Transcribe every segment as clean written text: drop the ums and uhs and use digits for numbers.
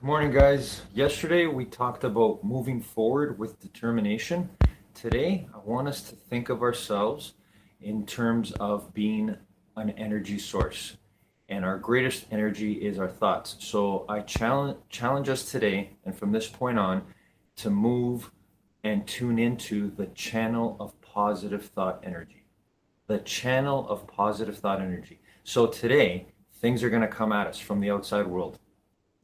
Good morning, guys. Yesterday we talked about moving forward with determination. Today, I want us to think of ourselves in terms of being an energy source. And our greatest energy is our thoughts. So I challenge us today, and from this point on, to move and tune into the channel of positive thought energy. The channel of positive thought energy. So today, things are going to come at us from the outside world.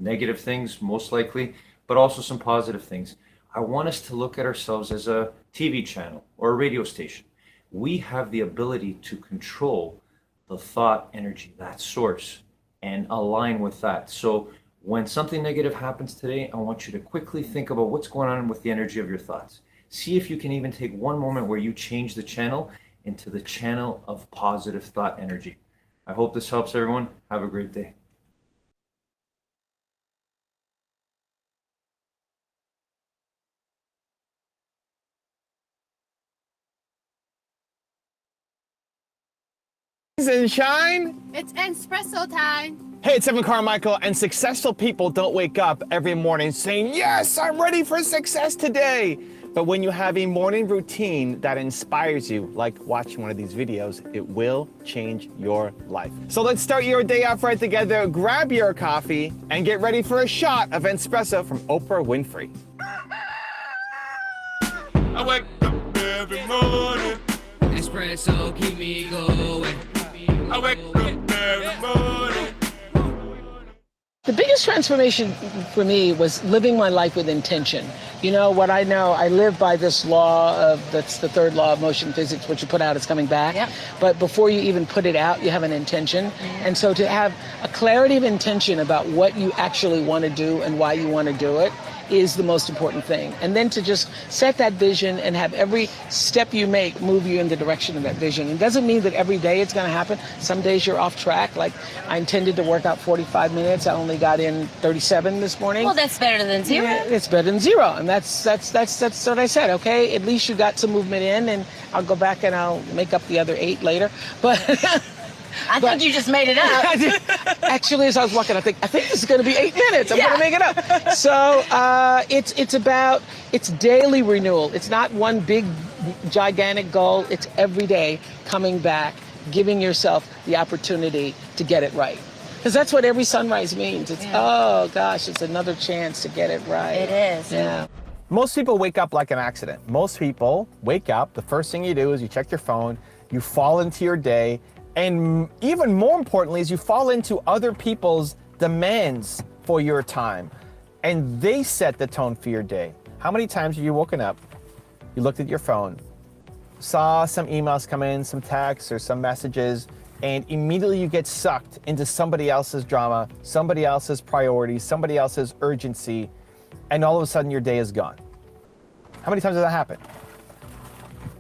Negative things, most likely, but also some positive things. I want us to look at ourselves as a TV channel or a radio station. We have the ability to control the thought energy, that source, and align with that. So when something negative happens today, I want you to quickly think about what's going on with the energy of your thoughts. See if you can even take one moment where you change the channel into the channel of positive thought energy. I hope this helps everyone. Have a great day. And shine. It's espresso time. Hey, it's Evan Carmichael, and successful people don't wake up every morning saying, yes, I'm ready for success today. But when you have a morning routine that inspires you, like watching one of these videos, it will change your life. So let's start your day off right together. Grab your coffee and get ready for a shot of espresso from Oprah Winfrey. I wake up every morning. Espresso keep me going. I wake up every morning. The biggest transformation for me was living my life with intention. You know, what I know, I live by this law that's the third law of motion physics, what you put out is coming back. Yep. But before you even put it out, you have an intention. And so to have a clarity of intention about what you actually want to do and why you want to do it is the most important thing. And then to just set that vision and have every step you make move you in the direction of that vision. It doesn't mean that every day it's going to happen. Some days you're off track. Like I intended to work out 45 minutes. I only got in 37 this morning. Well, that's better than zero. Yeah, it's better than zero. And that's what I said. Okay, at least you got some movement in, and I'll go back and I'll make up the other 8 later. But I think you just made it up. actually, as I was walking, I think this is going to be 8 minutes. I'm going to make it up. So it's daily renewal. It's not one big, gigantic goal. It's every day coming back, giving yourself the opportunity to get it right. Because that's what every sunrise means. It's, oh gosh, it's another chance to get it right. It is. Yeah. Most people wake up like an accident. Most people wake up, the first thing you do is you check your phone, you fall into your day, and even more importantly is you fall into other people's demands for your time, and they set the tone for your day. How many times have you woken up, you looked at your phone, saw some emails come in, some texts or some messages, and immediately you get sucked into somebody else's drama, somebody else's priorities, somebody else's urgency, and all of a sudden your day is gone? How many times has that happened?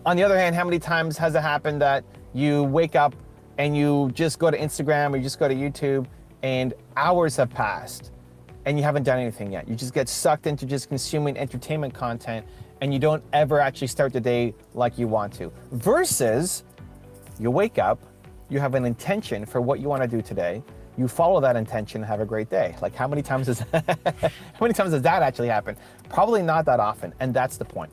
On the other hand, how many times has it happened that you wake up and you just go to Instagram or you just go to YouTube and hours have passed and you haven't done anything yet? You just get sucked into just consuming entertainment content and you don't ever actually start the day like you want to. Versus you wake up, you have an intention for what you want to do today, you follow that intention, have a great day. Like how many times does that actually happen? Probably not that often, and that's the point.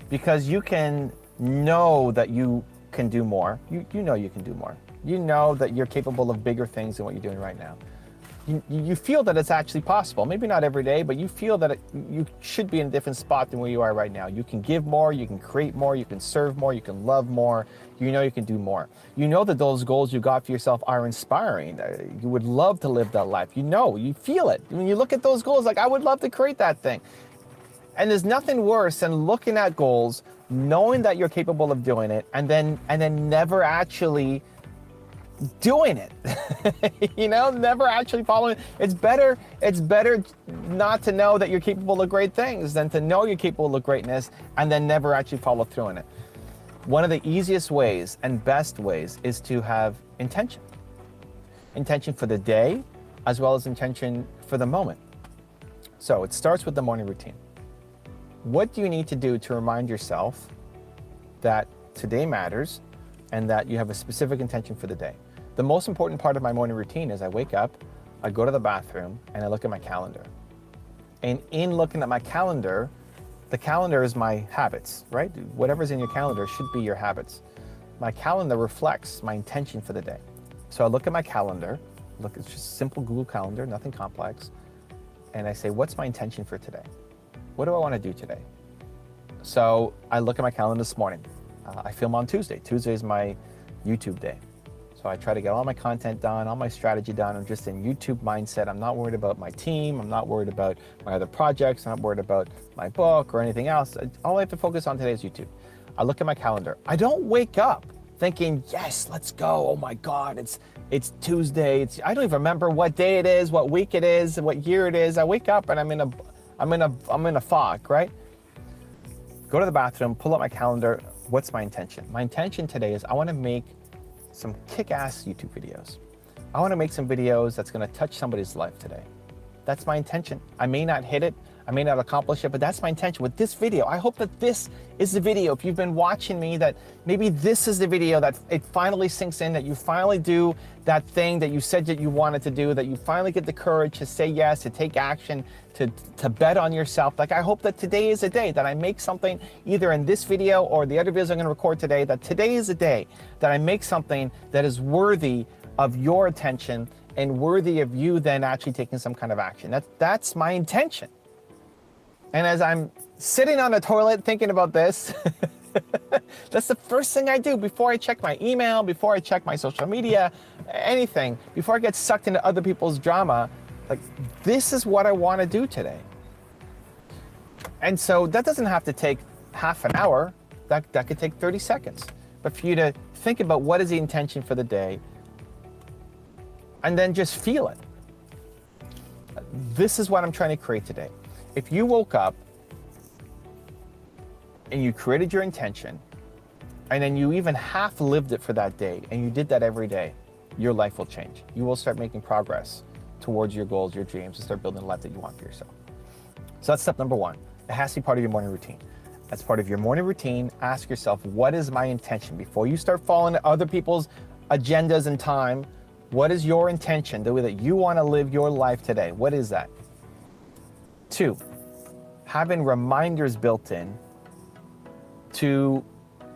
Because you can know that you can do more. You know you can do more. You know that you're capable of bigger things than what you're doing right now. You feel that it's actually possible. Maybe not every day, but you feel that you should be in a different spot than where you are right now. You can give more, you can create more, you can serve more, you can love more. You know you can do more. You know that those goals you got for yourself are inspiring. You would love to live that life. You know, you feel it. When you look at those goals, like I would love to create that thing. And there's nothing worse than looking at goals, knowing that you're capable of doing it, and then never actually doing it. You know, never actually following. It's better not to know that you're capable of great things than to know you're capable of greatness and then never actually follow through in it. One of the easiest ways and best ways is to have intention. Intention for the day, as well as intention for the moment. So it starts with the morning routine. What do you need to do to remind yourself that today matters and that you have a specific intention for the day? The most important part of my morning routine is I wake up, I go to the bathroom and I look at my calendar. And in looking at my calendar, the calendar is my habits, right? Whatever's in your calendar should be your habits. My calendar reflects my intention for the day. So I look at my calendar, look, it's just simple Google Calendar, nothing complex. And I say, what's my intention for today? What do I want to do today? So I look at my calendar this morning. I film on Tuesday. Tuesday is my YouTube day. So I try to get all my content done, all my strategy done. I'm just in YouTube mindset. I'm not worried about my team. I'm not worried about my other projects. I'm not worried about my book or anything else. All I have to focus on today is YouTube. I look at my calendar. I don't wake up thinking, yes, let's go. Oh my God, it's Tuesday. I don't even remember what day it is, what week it is, what year it is. I wake up and I'm in a fog, right? Go to the bathroom, pull up my calendar. What's my intention? My intention today is I want to make some kick-ass YouTube videos. I want to make some videos that's going to touch somebody's life today. That's my intention. I may not hit it, I may not accomplish it, but that's my intention with this video. I hope that this is the video. If you've been watching me, that maybe this is the video that it finally sinks in, that you finally do that thing that you said that you wanted to do, that you finally get the courage to say yes, to take action, to bet on yourself. Like, I hope that today is a day that I make something, either in this video or the other videos I'm going to record today, that today is a day that I make something that is worthy of your attention and worthy of you then actually taking some kind of action. That's my intention. And as I'm sitting on the toilet thinking about this, that's the first thing I do before I check my email, before I check my social media, anything, before I get sucked into other people's drama. Like, this is what I want to do today. And so that doesn't have to take half an hour. That could take 30 seconds. But for you to think about what is the intention for the day, and then just feel it. This is what I'm trying to create today. If you woke up and you created your intention, and then you even half lived it for that day, and you did that every day, your life will change. You will start making progress towards your goals, your dreams, and start building a life that you want for yourself. So that's step number one. It has to be part of your morning routine. As part of your morning routine, ask yourself, what is my intention? Before you start following other people's agendas and time, what is your intention, the way that you want to live your life today? What is that? 2, having reminders built in to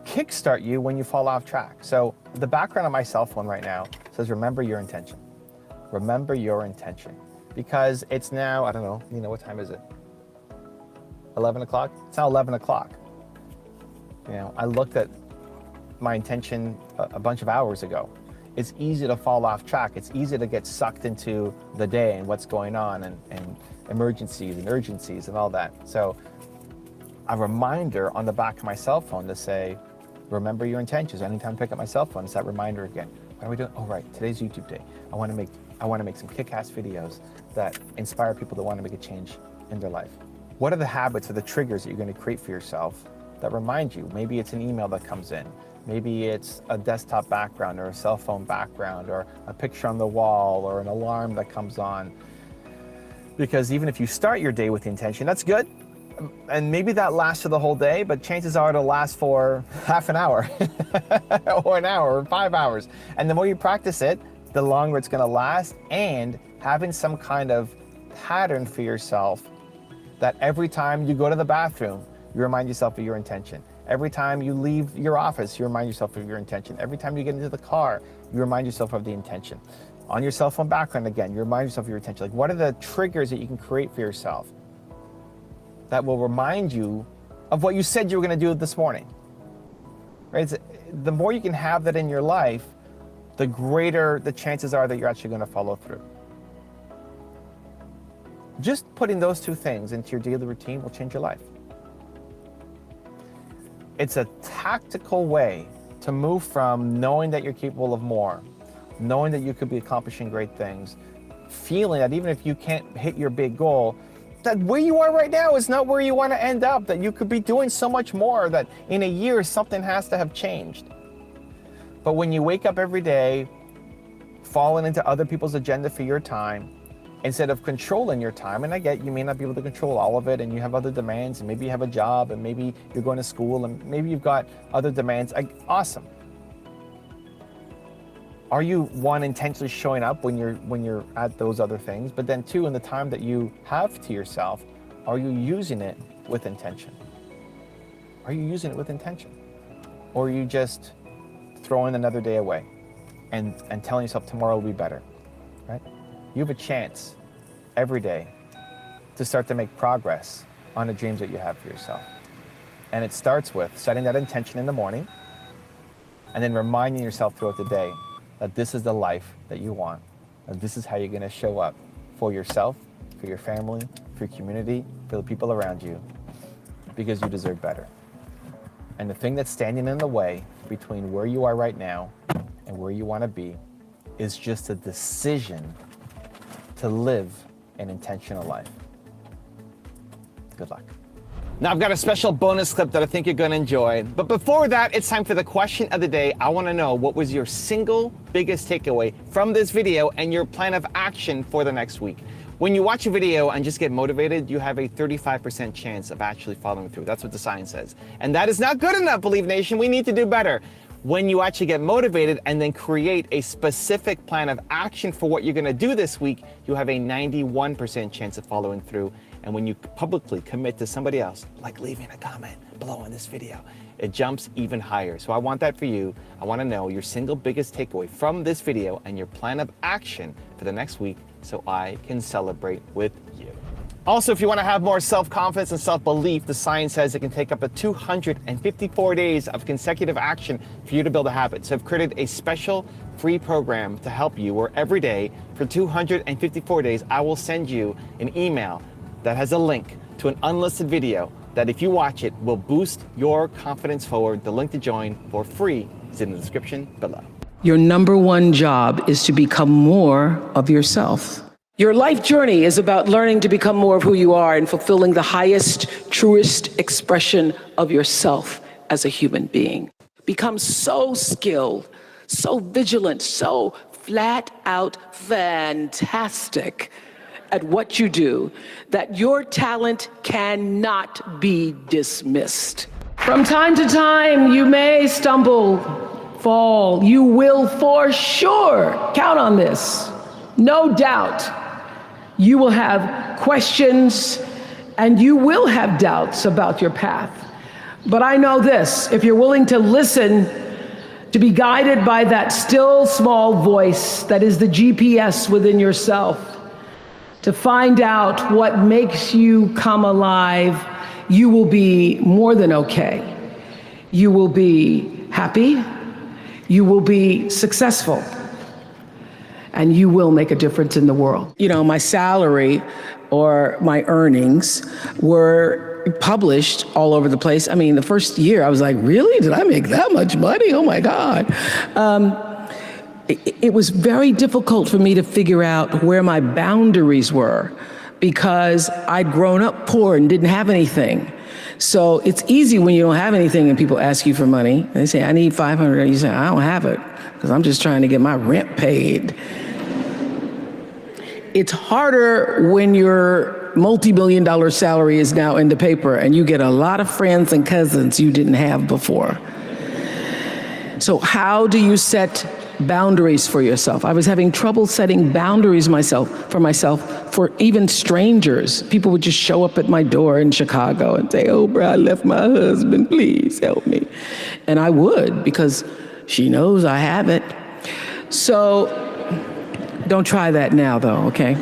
kickstart you when you fall off track. So the background on my cell phone right now says, remember your intention. Remember your intention. Because it's now, I don't know, what time is it? 11 o'clock? It's now 11 o'clock. I looked at my intention a bunch of hours ago. It's easy to fall off track. It's easy to get sucked into the day and what's going on and emergencies and urgencies and all that. So a reminder on the back of my cell phone to say, remember your intentions. Anytime I pick up my cell phone, it's that reminder again. What are we doing? Oh, right, today's YouTube day. I want to make some kick-ass videos that inspire people that want to make a change in their life. What are the habits or the triggers that you're going to create for yourself that remind you? Maybe it's an email that comes in. Maybe it's a desktop background or a cell phone background or a picture on the wall or an alarm that comes on. Because even if you start your day with the intention, that's good. And maybe that lasts for the whole day, but chances are it'll last for half an hour or an hour or 5 hours. And the more you practice it, the longer it's going to last. And having some kind of pattern for yourself that every time you go to the bathroom, you remind yourself of your intention. Every time you leave your office, you remind yourself of your intention. Every time you get into the car, you remind yourself of the intention. On your cell phone background again, you remind yourself of your intention. Like, what are the triggers that you can create for yourself that will remind you of what you said you were going to do this morning? Right? The more you can have that in your life, the greater the chances are that you're actually going to follow through. Just putting those two things into your daily routine will change your life. It's a tactical way to move from knowing that you're capable of more, knowing that you could be accomplishing great things, feeling that even if you can't hit your big goal, that where you are right now is not where you want to end up, that you could be doing so much more, that in a year something has to have changed. But when you wake up every day, falling into other people's agenda for your time, instead of controlling your time, and I get you may not be able to control all of it, and you have other demands, and maybe you have a job, and maybe you're going to school, and maybe you've got other demands. Awesome. Are you, one, intentionally showing up when you're at those other things? But then two, in the time that you have to yourself, are you using it with intention? Are you using it with intention? Or are you just throwing another day away and telling yourself tomorrow will be better, right? You have a chance every day to start to make progress on the dreams that you have for yourself. And it starts with setting that intention in the morning and then reminding yourself throughout the day that this is the life that you want, that this is how you're gonna show up for yourself, for your family, for your community, for the people around you, because you deserve better. And the thing that's standing in the way between where you are right now and where you wanna be is just a decision to live an intentional life. Good luck. Now I've got a special bonus clip that I think you're gonna enjoy. But before that, it's time for the question of the day. I wanna know, what was your single biggest takeaway from this video and your plan of action for the next week? When you watch a video and just get motivated, you have a 35% chance of actually following through. That's what the science says. And that is not good enough, Believe Nation. We need to do better. When you actually get motivated and then create a specific plan of action for what you're gonna do this week, you have a 91% chance of following through. And when you publicly commit to somebody else, like leaving a comment below on this video, it jumps even higher. So I want that for you. I want to know your single biggest takeaway from this video and your plan of action for the next week so I can celebrate with you. Also, if you want to have more self-confidence and self-belief, the science says it can take up to 254 days of consecutive action for you to build a habit. So I've created a special free program to help you where every day for 254 days, I will send you an email that has a link to an unlisted video that if you watch it will boost your confidence forward. The link to join for free is in the description below. Your number one job is to become more of yourself. Your life journey is about learning to become more of who you are and fulfilling the highest, truest expression of yourself as a human being. Become so skilled, so vigilant, so flat out fantastic at what you do that your talent cannot be dismissed. From time to time, you may stumble, fall. You will for sure count on this. No doubt. You will have questions and you will have doubts about your path. But I know this, if you're willing to listen, to be guided by that still small voice that is the GPS within yourself, to find out what makes you come alive, you will be more than okay. You will be happy, you will be successful, and you will make a difference in the world. You know, my salary or my earnings were published all over the place. I mean, the first year I was like, really? Did I make that much money? Oh my God. It was very difficult for me to figure out where my boundaries were because I'd grown up poor and didn't have anything. So it's easy when you don't have anything and people ask you for money. They say, I need $500. And you say, I don't have it because I'm just trying to get my rent paid. It's harder when your multi-million-dollar salary is now in the paper and you get a lot of friends and cousins you didn't have before. So how do you set boundaries for yourself? I was having trouble setting boundaries for myself, for even strangers. People would just show up at my door in Chicago and say, oh, bro, I left my husband, please help me. And I would, because she knows I have it. So don't try that now, though, okay?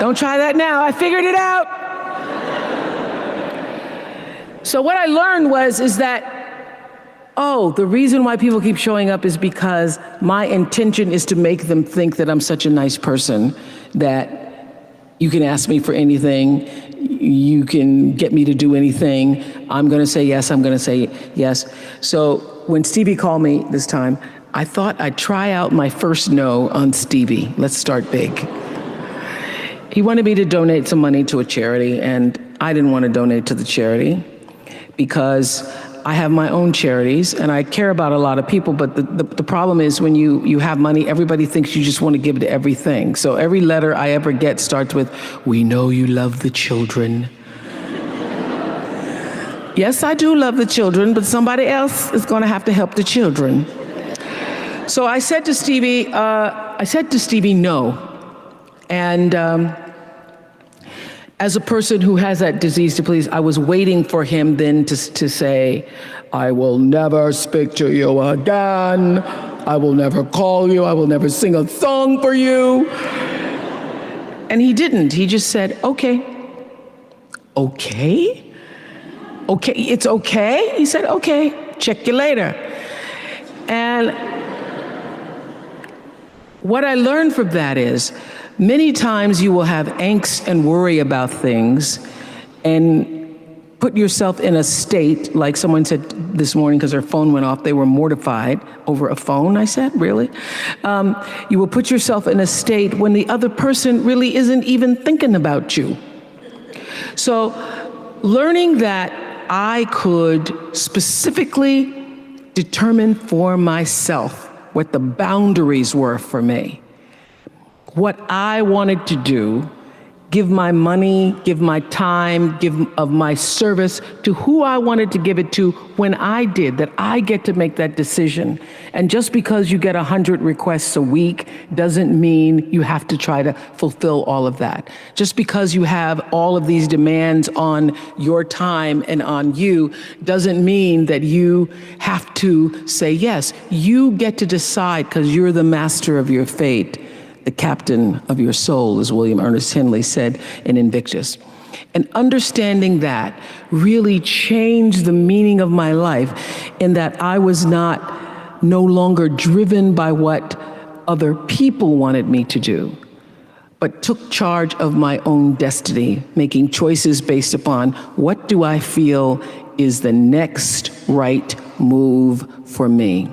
Don't try that now. I figured it out. So what I learned is that oh, the reason why people keep showing up is because my intention is to make them think that I'm such a nice person that you can ask me for anything, you can get me to do anything, I'm gonna say yes, I'm gonna say yes. So when Stevie called me this time, I thought I'd try out my first no on Stevie. Let's start big. He wanted me to donate some money to a charity, and I didn't want to donate to the charity because I have my own charities and I care about a lot of people, but the problem is when you have money, everybody thinks you just want to give to everything. So every letter I ever get starts with, we know you love the children. Yes, I do love the children, but somebody else is going to have to help the children. So I said to Stevie, no. And as a person who has that disease to please, I was waiting for him then to say, I will never speak to you again. I will never call you. I will never sing a song for you. And he didn't. He just said, okay. Okay? Okay, it's okay? He said, okay, check you later. And what I learned from that is, many times you will have angst and worry about things and put yourself in a state, like someone said this morning because their phone went off, they were mortified over a phone, I said, really? You will put yourself in a state when the other person really isn't even thinking about you. So learning that I could specifically determine for myself what the boundaries were for me, what I wanted to do, give my money, give my time, give of my service to who I wanted to give it to when I did, that I get to make that decision. And just because you get 100 requests a week doesn't mean you have to try to fulfill all of that. Just because you have all of these demands on your time and on you doesn't mean that you have to say yes. You get to decide because you're the master of your fate. The captain of your soul, as William Ernest Henley said in Invictus. And understanding that really changed the meaning of my life in that I was no longer driven by what other people wanted me to do, but took charge of my own destiny, making choices based upon what do I feel is the next right move for me.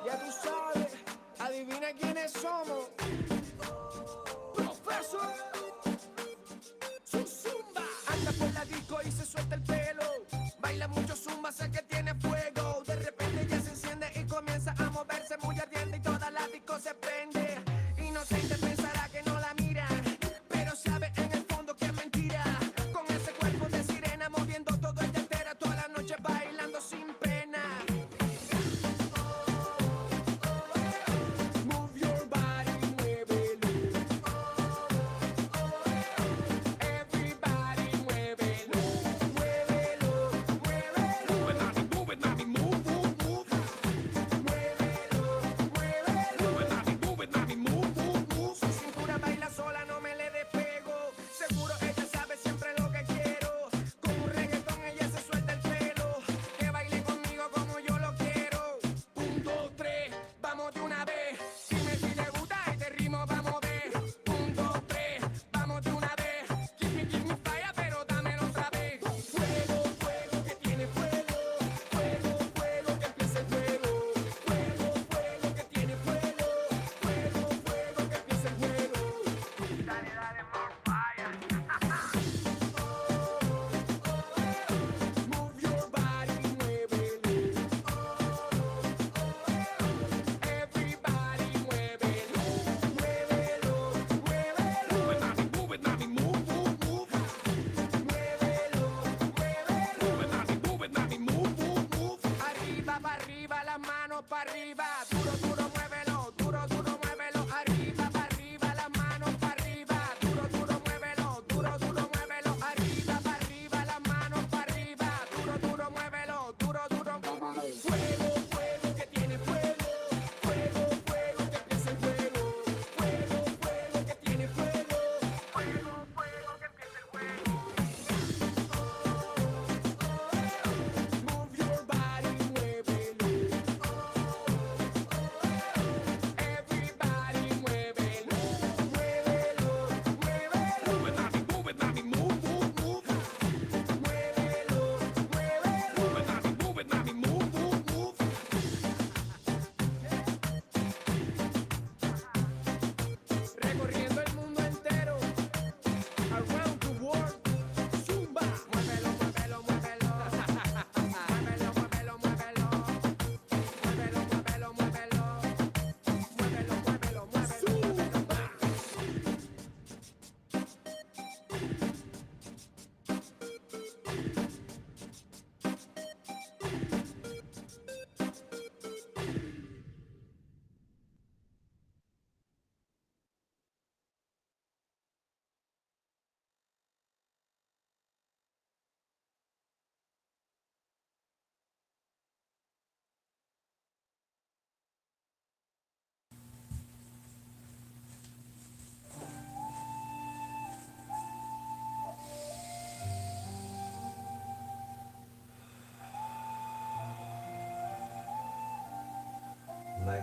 Ya tú sabes, adivina quiénes somos. Profesor, su zumba. Anda por la disco y se suelta el pelo. Baila mucho zumba, sé que tiene fuego. De repente ya se enciende y comienza a moverse muy ardiente y toda la disco se prende. Inocente pensará que no la mira, pero sabe en el fondo que es mentira. Con ese cuerpo de sirena moviendo todo ella entera, toda la noche bailando sin pena.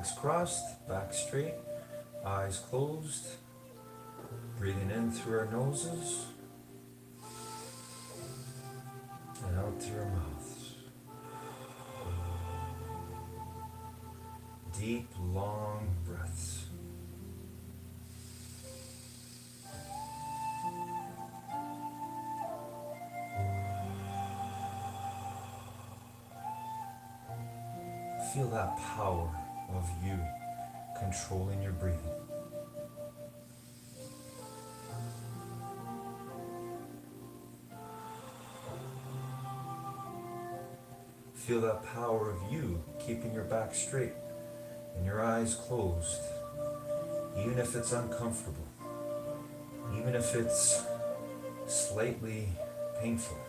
Legs crossed, back straight, eyes closed. Breathing in through our noses and out through our mouths. Deep, long breaths. Feel that power of you controlling your breathing. Feel that power of you keeping your back straight and your eyes closed, even if it's uncomfortable, even if it's slightly painful.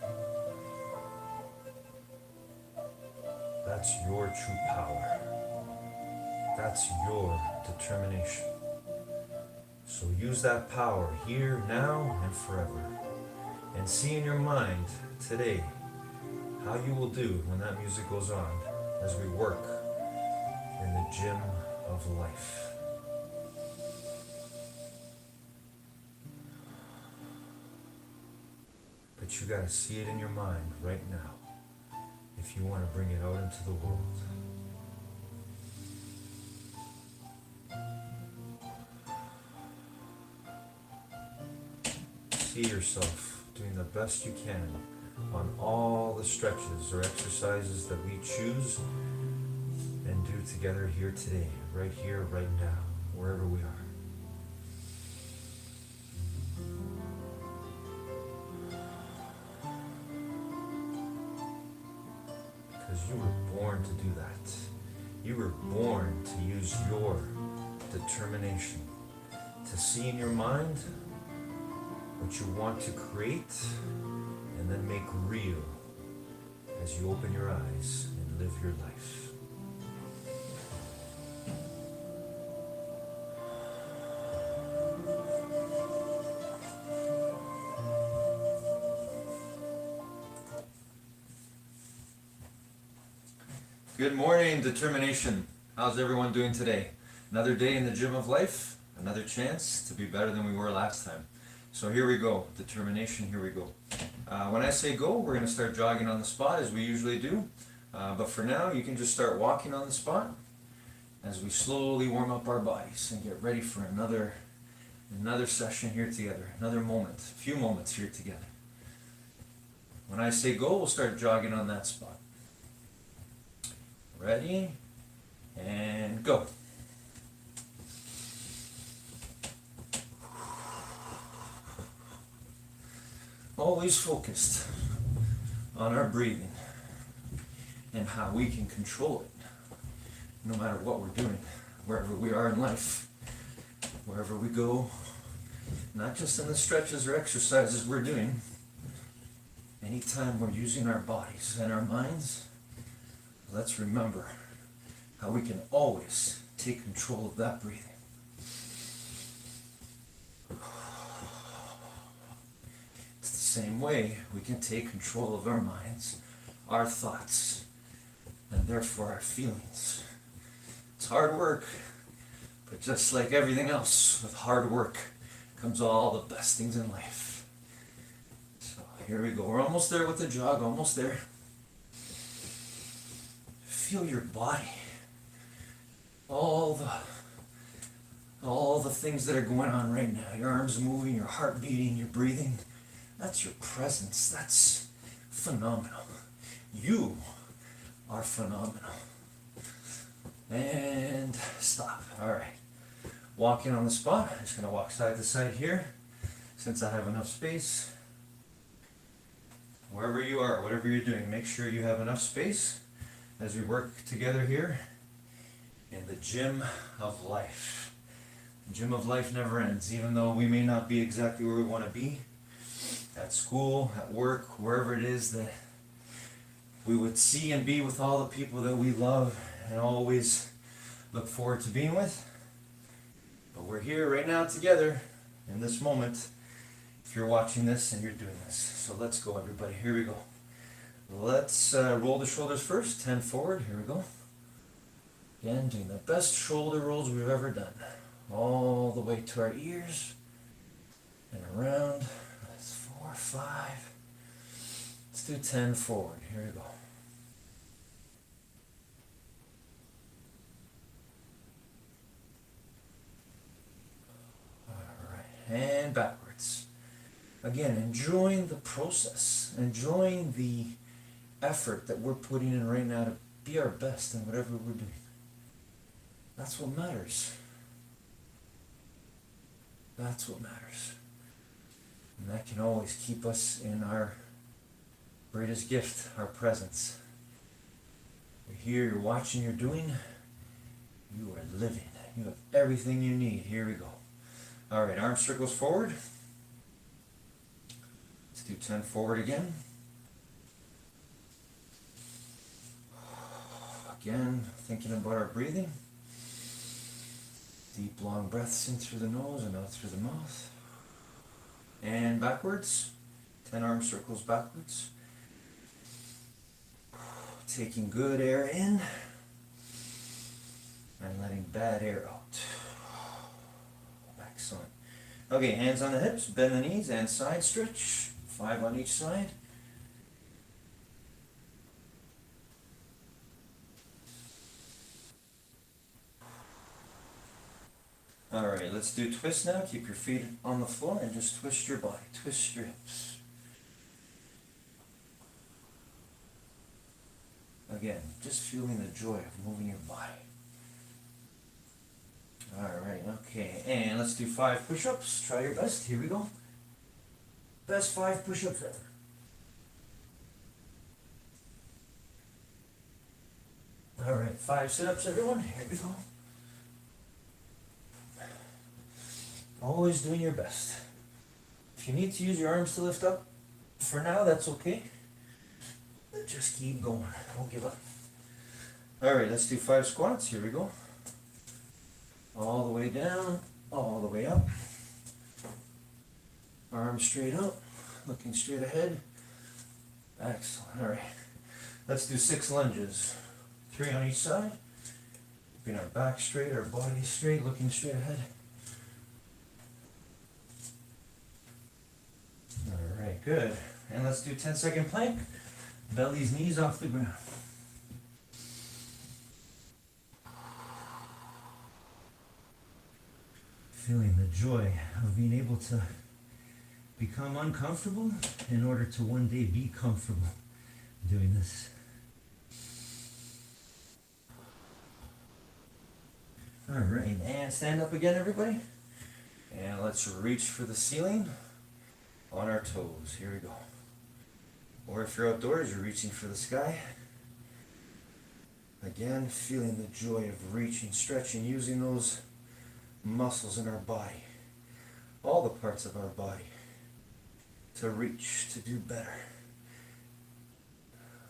That's your true power. That's your determination. So use that power here, now, and forever. And see in your mind today how you will do when that music goes on as we work in the gym of life. But you gotta see it in your mind right now if you want to bring it out into the world. See yourself doing the best you can on all the stretches or exercises that we choose and do together here today, right here, right now, wherever we are. Because you were born to do that. You were born to use your determination to see in your mind what you want to create and then make real as you open your eyes and live your life. Good morning, determination. How's everyone doing today? Another day in the gym of life, another chance to be better than we were last time. So here we go, determination, here we go. When I say go, we're going to start jogging on the spot as we usually do. But for now, you can just start walking on the spot as we slowly warm up our bodies and get ready for another session here together, another moment, a few moments here together. When I say go, we'll start jogging on that spot. Ready? And go. Always focused on our breathing and how we can control it, no matter what we're doing, wherever we are in life, wherever we go, not just in the stretches or exercises we're doing. Anytime we're using our bodies and our minds, let's remember how we can always take control of that breathing. It's the same way we can take control of our minds, our thoughts, and therefore our feelings. It's hard work, but just like everything else, with hard work comes all the best things in life. So here we go. We're almost there with the jog, almost there. Feel your body. All the things that are going on right now. Your arms moving, your heart beating, your breathing. That's your presence. That's phenomenal. You are phenomenal. And stop. All right. Walking on the spot. I'm just going to walk side to side here since I have enough space. Wherever you are, whatever you're doing, make sure you have enough space as we work together here in the gym of life. The gym of life never ends, even though we may not be exactly where we want to be, at school, at work, wherever it is that we would see and be with all the people that we love and always look forward to being with. But we're here right now together in this moment if you're watching this and you're doing this. So let's go, everybody. Here we go. Let's roll the shoulders first, 10 forward. Here we go. Again, doing the best shoulder rolls we've ever done. All the way to our ears and around. That's 4, 5. Let's do 10 forward. Here we go. Alright, and backwards. Again, enjoying the process, enjoying the effort that we're putting in right now to be our best in whatever we're doing. That's what matters. That's what matters. And that can always keep us in our greatest gift, our presence. You're here, you're watching, you're doing, you are living. You have everything you need. Here we go. Alright, arm circles forward. Let's do 10 forward again. Again, thinking about our breathing. Deep, long breaths in through the nose and out through the mouth. And backwards. 10 arm circles backwards. Taking good air in and letting bad air out. Excellent. Okay, hands on the hips, bend the knees and side stretch. 5 on each side. Alright, let's do twist now. Keep your feet on the floor and just twist your body. Twist your hips. Again, just feeling the joy of moving your body. Alright, okay. And let's do 5 push-ups. Try your best. Here we go. Best 5 push-ups ever. Alright, 5 sit-ups, everyone. Here we go. Always doing your best. If you need to use your arms to lift up, for now, that's okay. Just keep going. Don't give up. Alright, let's do 5 squats. Here we go. All the way down, all the way up. Arms straight up, looking straight ahead. Excellent. Alright. Let's do 6 lunges. 3 on each side. Keeping our back straight, our body straight, looking straight ahead. Alright, good. And let's do 10-second plank. Belly's knees off the ground. Feeling the joy of being able to become uncomfortable in order to one day be comfortable doing this. Alright, and stand up again, everybody. And let's reach for the ceiling on our toes. Here we go. Or if you're outdoors, you're reaching for the sky. Again, feeling the joy of reaching, stretching, using those muscles in our body, all the parts of our body, to reach, to do better.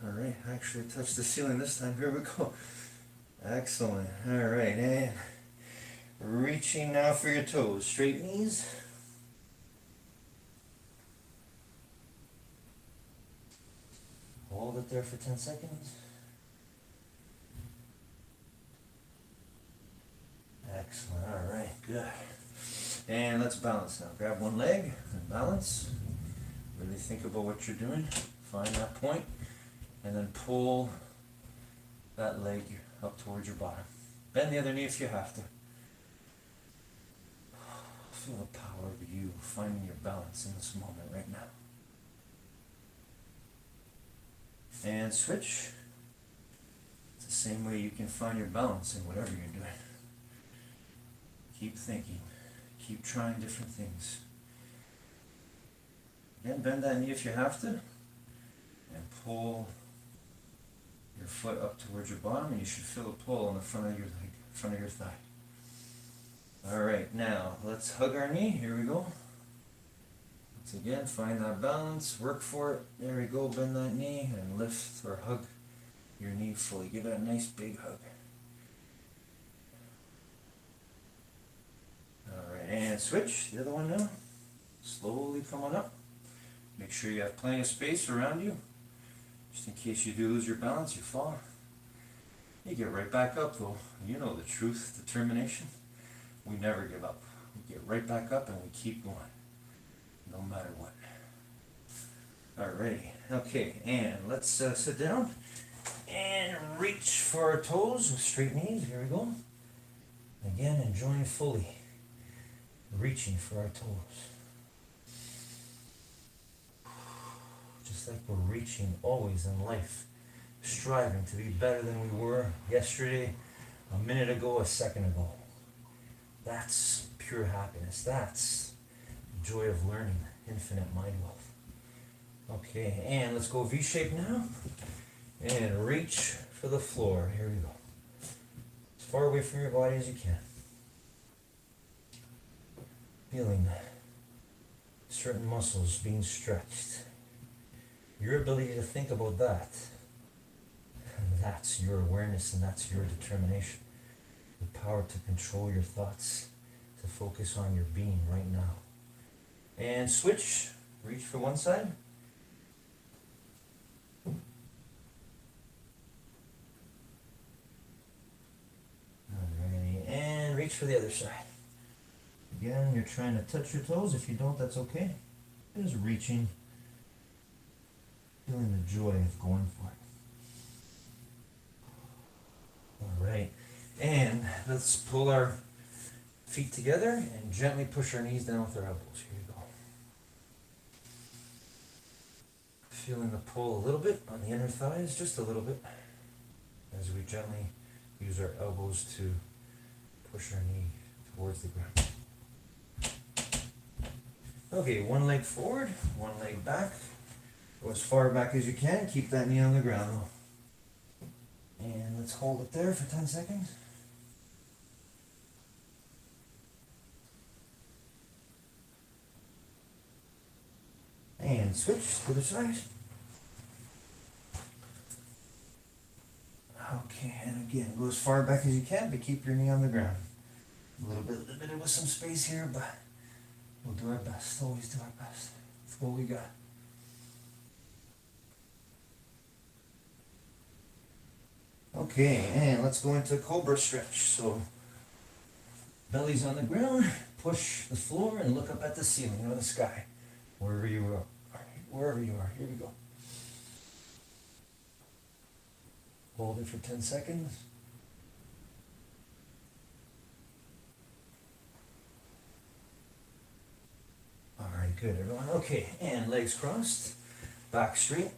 Alright, actually touch the ceiling this time. Here we go. Excellent. Alright, and reaching now for your toes. Straight knees. Hold it there for 10 seconds. Excellent. Alright, good. And let's balance now. Grab one leg and balance. Really think about what you're doing. Find that point. And then pull that leg up towards your bottom. Bend the other knee if you have to. Feel the power of you finding your balance in this moment right now. And switch. It's the same way you can find your balance in whatever you're doing. Keep thinking. Keep trying different things. Again, bend that knee if you have to. And pull your foot up towards your bottom, and you should feel a pull on the front of your leg, front of your thigh. Alright, now let's hug our knee. Here we go. Once again, find that balance, work for it. There we go, bend that knee and lift or hug your knee fully. Give it a nice big hug. Alright, and switch, the other one now. Slowly come on up. Make sure you have plenty of space around you, just in case you do lose your balance, you fall. You get right back up though. You know the truth, determination. We never give up. We get right back up and we keep going, no matter what. Alrighty, okay, and let's sit down and reach for our toes with straight knees. Here we go. Again, enjoying fully, reaching for our toes. Just like we're reaching always in life, striving to be better than we were yesterday, a minute ago, a second ago. That's pure happiness. That's joy of learning, infinite mind wealth. Okay, and let's go V-shape now. And reach for the floor. Here we go. As far away from your body as you can. Feeling certain muscles being stretched. Your ability to think about that. That's your awareness and that's your determination. The power to control your thoughts, to focus on your being right now. And switch. Reach for one side. Alrighty, and reach for the other side. Again, you're trying to touch your toes. If you don't, that's okay. Just reaching, feeling the joy of going for it. Alright, and let's pull our feet together and gently push our knees down with our elbows. Here we go. Feeling the pull a little bit on the inner thighs, just a little bit, as we gently use our elbows to push our knee towards the ground. Okay, one leg forward, one leg back. Go as far back as you can. Keep that knee on the ground though. And let's hold it there for 10 seconds. And switch to the side. Okay, and again, go as far back as you can, but keep your knee on the ground. A little bit with some space here, but we'll do our best. Always do our best. That's what we got. Okay, and let's go into cobra stretch. So, belly's on the ground, push the floor, and look up at the ceiling or the sky, wherever you are. Wherever you are. Here we go. Hold it for 10 seconds. Alright, good everyone. Okay, and legs crossed, back straight,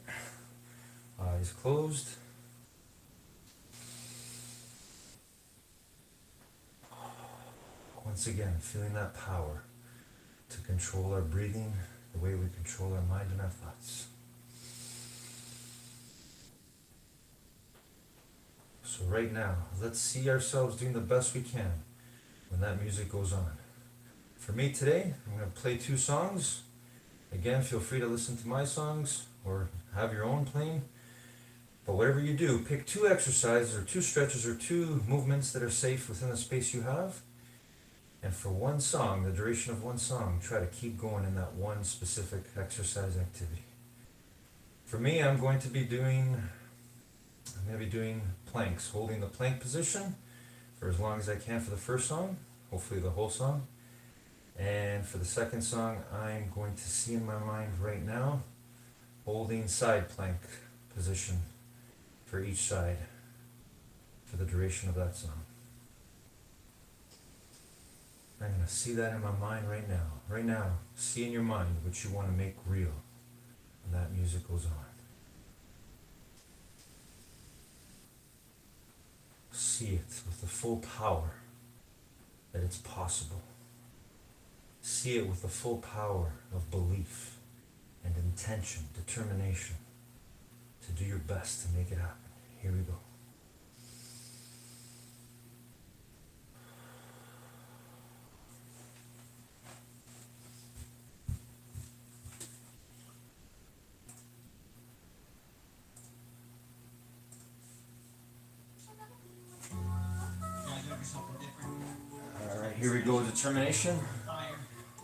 eyes closed. Once again, feeling that power to control our breathing, the way we control our mind and our thoughts. So right now, let's see ourselves doing the best we can when that music goes on. For me today, I'm going to play 2 songs. Again, feel free to listen to my songs or have your own playing. But whatever you do, pick 2 exercises or 2 stretches or 2 movements that are safe within the space you have. And for one song, the duration of one song, try to keep going in that one specific exercise activity. For me, I'm going to be doing planks, holding the plank position for as long as I can for the first song, hopefully the whole song. And for the second song, I'm going to see in my mind right now, holding side plank position for each side for the duration of that song. I'm going to see that in my mind right now. Right now, see in your mind what you want to make real when that music goes on. See it with the full power that it's possible. See it with the full power of belief and intention, determination to do your best to make it happen. Here we go. Alright, here we go, determination.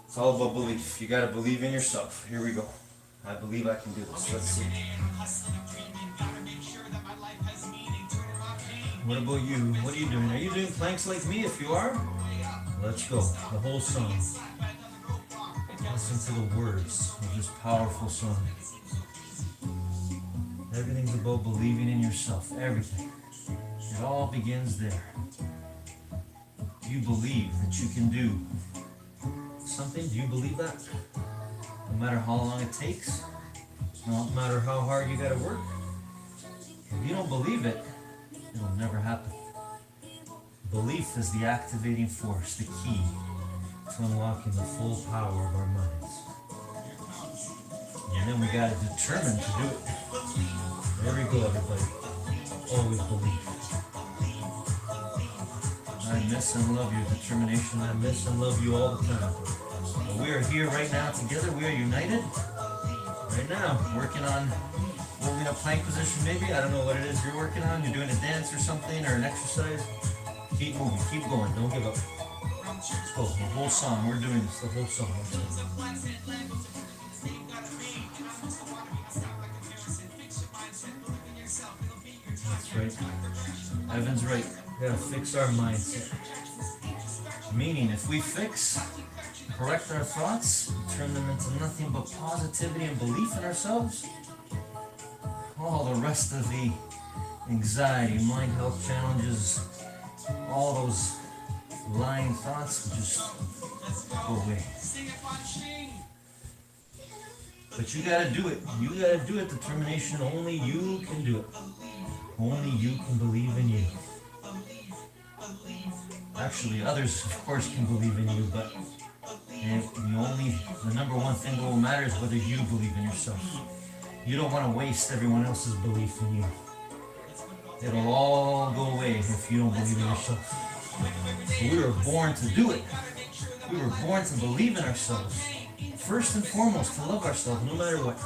It's all about belief. You gotta believe in yourself. Here we go. I believe I can do this. Let's see. What about you? What are you doing? Are you doing planks like me? If you are, let's go. The whole song. Listen to the words of this powerful song. Everything's about believing in yourself. Everything. It all begins there. You believe that you can do something. Do you believe that? No matter how long it takes, no matter how hard you gotta work, if you don't believe it, it'll never happen. Belief is the activating force, the key to unlocking the full power of our minds. And then we gotta determine to do it. There we go, everybody. Always believe. I miss and love your determination. I miss and love you all the time. But we are here right now together. We are united. Right now, working on moving a plank position maybe. I don't know what it is you're working on. You're doing a dance or something or an exercise. Keep moving. Keep going. Don't give up. Let's go. The whole song. We're doing this. The whole song. That's right. Evan's right. We gotta fix our mindset. Meaning, if we correct our thoughts, turn them into nothing but positivity and belief in ourselves, all the rest of the anxiety, mind health challenges, all those lying thoughts will just go away. But you gotta do it. You gotta do it. Determination. Only you can do it. Only you can believe in you. Actually, others, of course, can believe in you, but the number one thing that will matter is whether you believe in yourself. You don't want to waste everyone else's belief in you. It'll all go away if you don't believe in yourself. So we were born to do it. We were born to believe in ourselves. First and foremost, to love ourselves no matter what.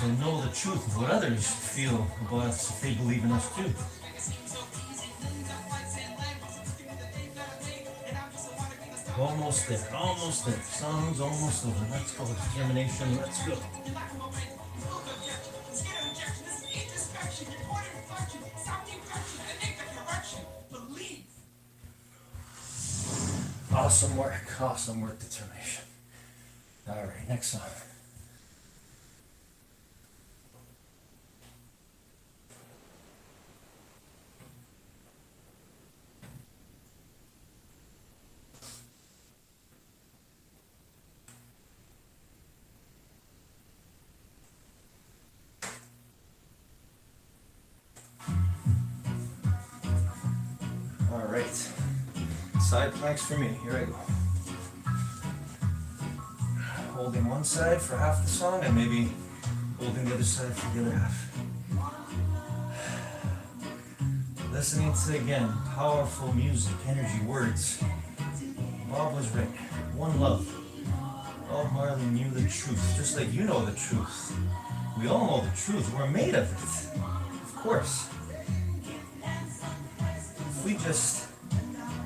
To know the truth of what others feel about us if they believe in us too. Almost there, almost there. Song's almost over. Let's go. Determination, let's go. Awesome work, determination. All right, next song. All right, side planks for me. Here I go. Holding one side for half the song and maybe holding the other side for the other half. Listening to, again, powerful music, energy, words. Bob was right. One love. Bob Marley knew the truth, just like you know the truth. We all know the truth. We're made of it. Of course. If we just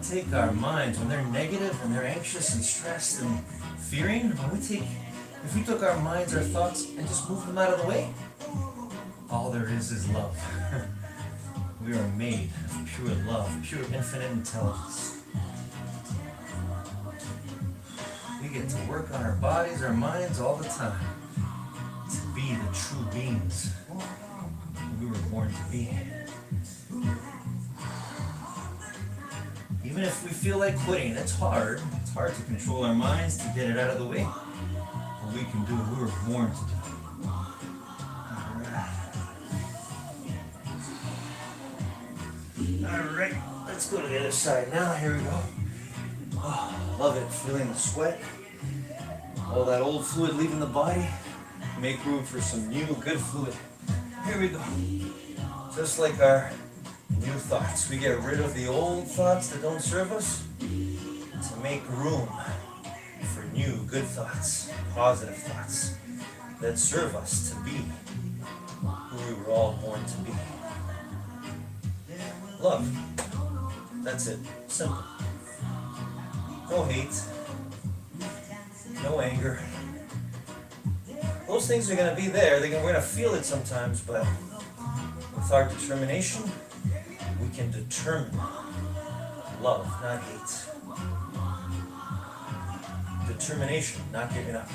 take our minds when they're negative and they're anxious and stressed and fearing, if we took our minds, our thoughts, and just moved them out of the way, all there is love. We are made of pure love, pure infinite intelligence. We get to work on our bodies, our minds all the time to be the true beings we were born to be. Even if we feel like quitting, it's hard. It's hard to control our minds, to get it out of the way. But we can do it. We were born to do it. Alright, let's go to the other side now. Here we go. Oh, love it. Feeling the sweat. All that old fluid leaving the body. Make room for some new, good fluid. Here we go. Just like our new thoughts. We get rid of the old thoughts that don't serve us to make room for new, good thoughts, positive thoughts that serve us to be who we were all born to be. Love. That's it. Simple. No hate. No anger. Those things are going to be there. We're going to feel it sometimes, but With our determination, we can determine love, not hate. Determination, not giving up.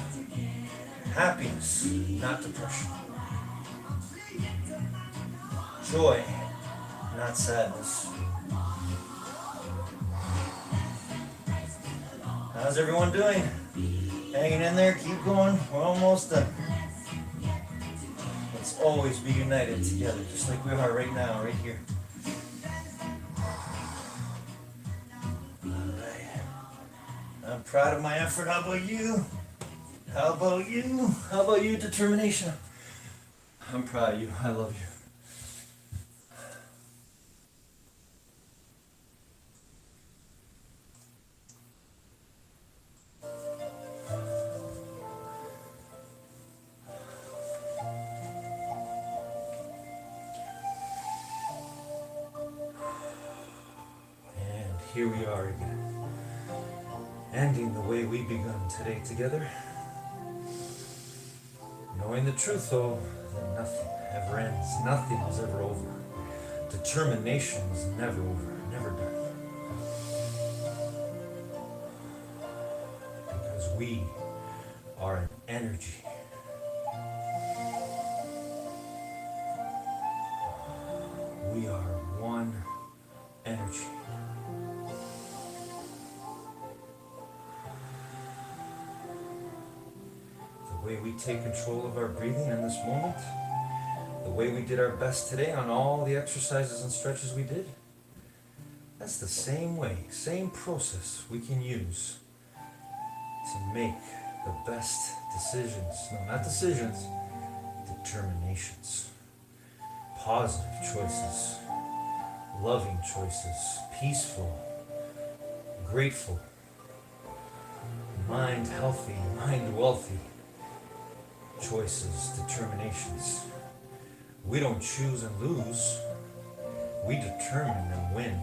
Happiness, not depression. Joy, not sadness. How's everyone doing? Hanging in there, keep going, we're almost done. Let's always be united together, just like we are right now, right here. Alright. I'm proud of my effort. How about you? How about you? How about you, determination? I'm proud of you. I love you. Here we are again, ending the way we begun today together. Knowing the truth, though, that nothing ever ends, nothing is ever over. Determination is never over, never done. Because we are an energy. We are one energy. The way we take control of our breathing in this moment, the way we did our best today on all the exercises and stretches we did, that's the same way, same process we can use to make the best decisions. No, not decisions, determinations. Positive choices, loving choices, peaceful, grateful, mind healthy, mind wealthy choices, determinations. We don't choose and lose, we determine and win.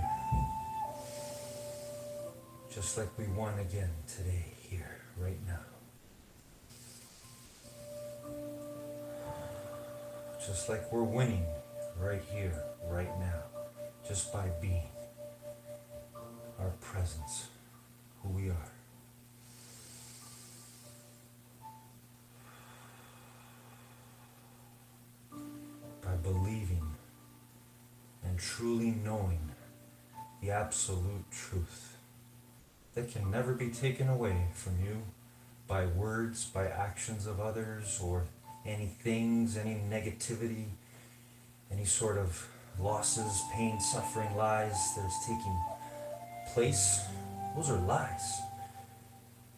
Just like we won again today, here, right now. Just like we're winning right here, right now, just by being our presence, who we are. By believing and truly knowing the absolute truth that can never be taken away from you by words, by actions of others, or any things, any negativity, any sort of losses, pain, suffering, lies that is taking place. Those are lies.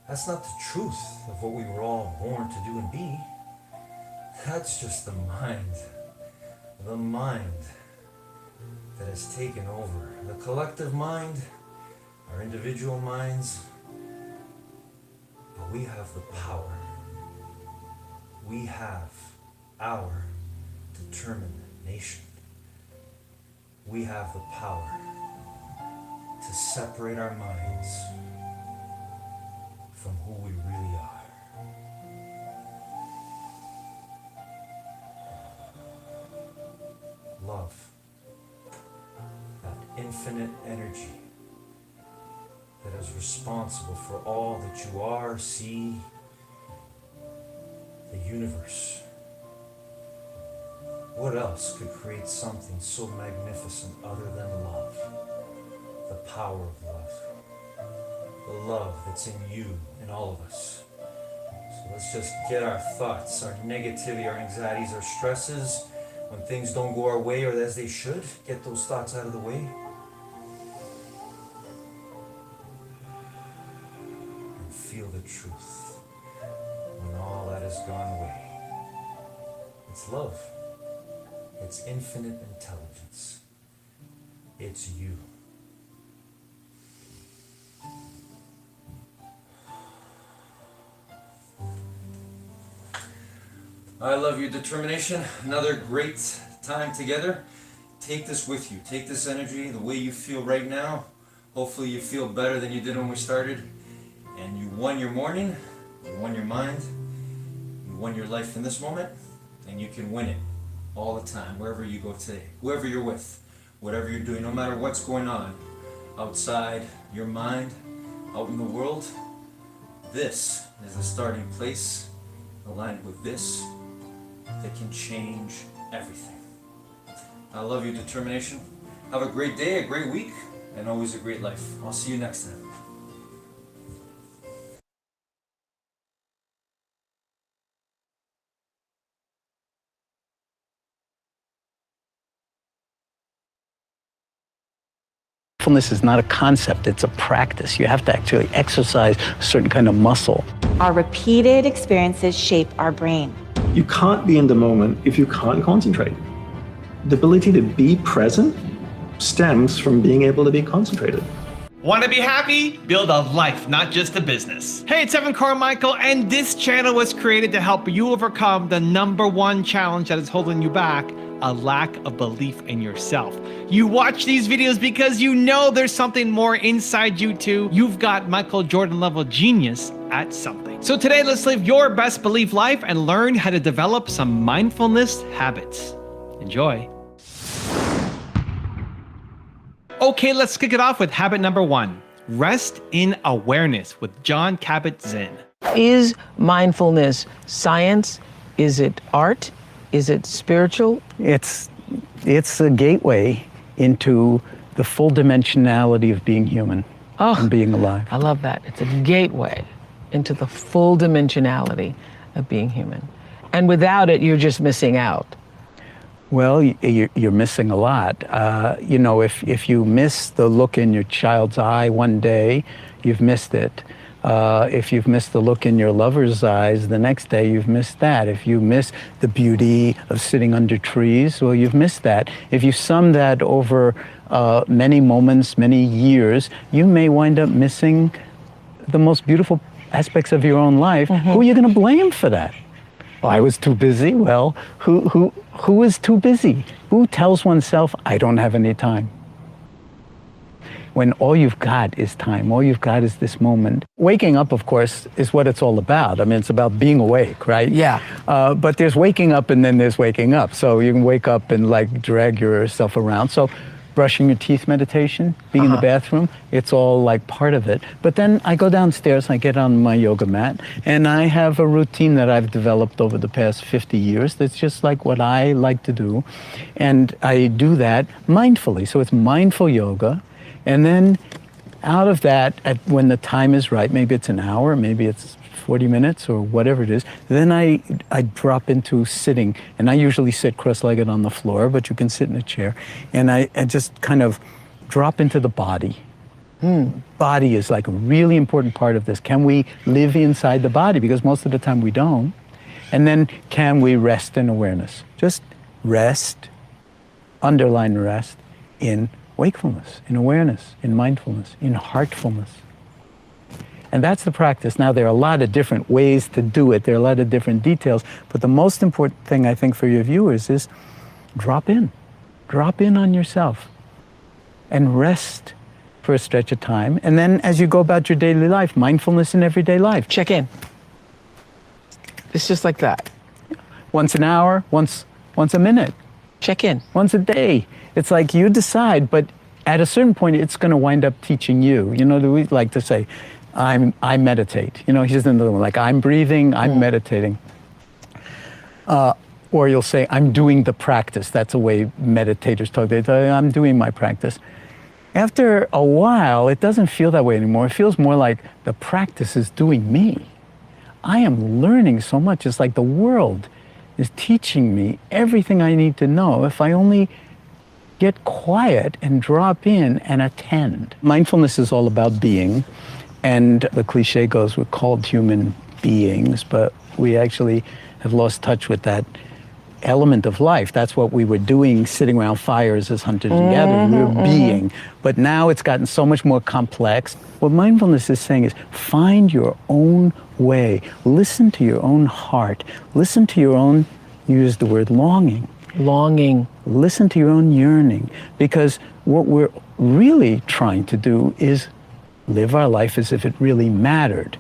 That's not the truth of what we were all born to do and be. That's just the mind that has taken over. The collective mind, our individual minds, but we have the power. We have our determination. We have the power to separate our minds from who we really are. Love, that infinite energy that is responsible for all that you are, see, the universe. What else could create something so magnificent other than love? The power of love. The love that's in you, in all of us. So let's just get our thoughts, our negativity, our anxieties, our stresses, when things don't go our way or as they should, get those thoughts out of the way. And feel the truth when all that has gone away. It's love. It's infinite intelligence. It's you. I love your determination. Another great time together. Take this with you. Take this energy, the way you feel right now. Hopefully you feel better than you did when we started. And you won your morning. You won your mind. You won your life in this moment. And you can win it all the time, wherever you go today, whoever you're with, whatever you're doing, no matter what's going on outside your mind, out in the world. This is the starting place, aligned with this, that can change everything. I love your determination. Have a great day, a great week, and always a great life. I'll see you next time. Mindfulness is not a concept, it's a practice. You have to actually exercise a certain kind of muscle. Our repeated experiences shape our brain. You can't be in the moment if you can't concentrate. The ability to be present stems from being able to be concentrated. Want to be happy? Build a life, not just a business. Hey, it's Evan Carmichael, and this channel was created to help you overcome the #1 challenge that is holding you back, a lack of belief in yourself. You watch these videos because you know there's something more inside you too. You've got Michael Jordan level genius at something. So today, let's live your best belief life and learn how to develop some mindfulness habits. Enjoy. Okay, let's kick it off with habit #1. Rest in awareness with John Kabat-Zinn. Is mindfulness science? Is it art? Is it spiritual? It's a gateway into the full dimensionality of being human and being alive. I love that. It's a gateway into the full dimensionality of being human. And without it, you're just missing out. Well, you're missing a lot. You know, if you miss the look in your child's eye one day, you've missed it. If you've missed the look in your lover's eyes, the next day you've missed that. If you miss the beauty of sitting under trees, well, you've missed that. If you sum that over many moments, many years, you may wind up missing the most beautiful aspects of your own life. Who are you going to blame for that? Well, I was too busy. Well, who is too busy? Who tells oneself, I don't have any time? When all you've got is time, all you've got is this moment. Waking up, of course, is what it's all about. I mean, it's about being awake, right? Yeah. But there's waking up and then there's waking up. So you can wake up and like drag yourself around. So brushing your teeth meditation, being in the bathroom, it's all like part of it. But then I go downstairs, I get on my yoga mat, and I have a routine that I've developed over the past 50 years that's just like what I like to do. And I do that mindfully. So it's mindful yoga. And then out of that, when the time is right, maybe it's an hour, maybe it's 40 minutes or whatever it is, then I drop into sitting. And I usually sit cross-legged on the floor, but you can sit in a chair. And I just kind of drop into the body. Body is like a really important part of this. Can we live inside the body? Because most of the time we don't. And then can we rest in awareness? Just rest, underline rest, in wakefulness, in awareness, in mindfulness, in heartfulness. And that's the practice. Now, there are a lot of different ways to do it. There are a lot of different details. But the most important thing, I think, for your viewers is drop in. Drop in on yourself and rest for a stretch of time. And then as you go about your daily life, mindfulness in everyday life. Check in. It's just like that. Once an hour, once a minute. Check in. Once a day. It's like you decide, but at a certain point, it's going to wind up teaching you. You know, we like to say, I meditate. You know, here's another one, like I'm breathing, I'm meditating. Or you'll say, I'm doing the practice. That's a way meditators talk. They say, I'm doing my practice. After a while, it doesn't feel that way anymore. It feels more like the practice is doing me. I am learning so much. It's like the world is teaching me everything I need to know if I only get quiet and drop in and attend. Mindfulness is all about being, and the cliche goes, we're called human beings, but we actually have lost touch with that element of life. That's what we were doing, sitting around fires as hunters and gatherers. We were being. But now it's gotten so much more complex. What mindfulness is saying is find your own way. Listen to your own heart. Listen to your own, use the word longing. Longing. Listen to your own yearning. Because what we're really trying to do is live our life as if it really mattered.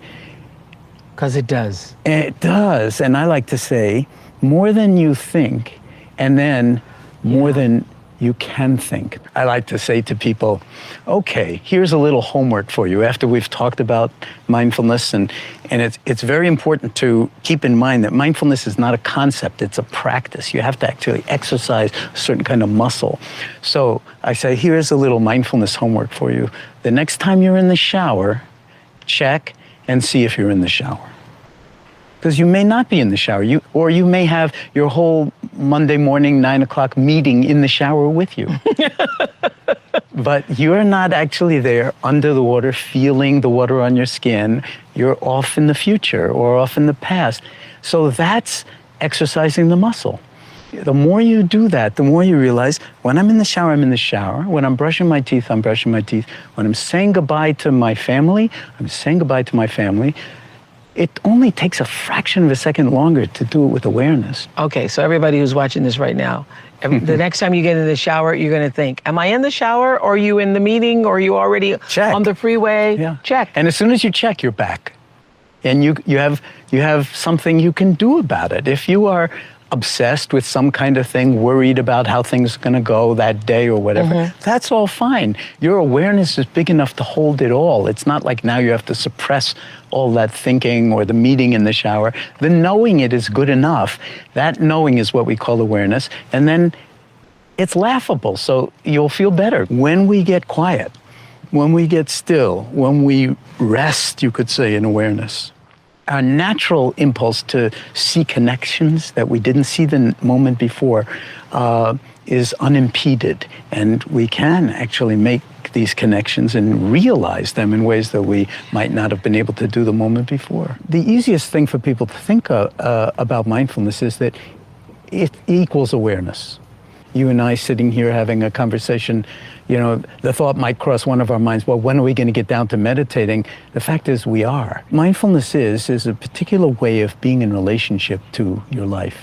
Because it does. It does. And I like to say, more than you think and then more than you can think. I like to say to people, okay, here's a little homework for you after we've talked about mindfulness, and it's very important to keep in mind that mindfulness is not a concept, it's a practice. You have to actually exercise a certain kind of muscle. So I say, here's a little mindfulness homework for you. The next time you're in the shower, check and see if you're in the shower. Because you may not be in the shower, or you may have your whole Monday morning 9 o'clock meeting in the shower with you. But you're not actually there under the water, feeling the water on your skin. You're off in the future or off in the past. So that's exercising the muscle. The more you do that, the more you realize, when I'm in the shower, I'm in the shower. When I'm brushing my teeth, I'm brushing my teeth. When I'm saying goodbye to my family, I'm saying goodbye to my family. It only takes a fraction of a second longer to do it with awareness. Okay, so everybody who's watching this right now, the next time you get in the shower, you're going to think, am I in the shower, or are you in the meeting, or are you already on the freeway? Yeah. Check. And as soon as you check, you're back. And you have something you can do about it. If you are obsessed with some kind of thing, worried about how things are going to go that day or whatever, that's all fine. Your awareness is big enough to hold it all. It's not like now you have to suppress all that thinking or the meeting in the shower. The knowing it is good enough. That knowing is what we call awareness. And then it's laughable, so you'll feel better. When we get quiet, when we get still, when we rest, you could say, in awareness, our natural impulse to see connections that we didn't see the moment before is unimpeded. And we can actually make these connections and realize them in ways that we might not have been able to do the moment before. The easiest thing for people to think about mindfulness is that it equals awareness. You and I sitting here having a conversation, the thought might cross one of our minds, well, when are we going to get down to meditating? The fact is we are. Mindfulness is a particular way of being in relationship to your life.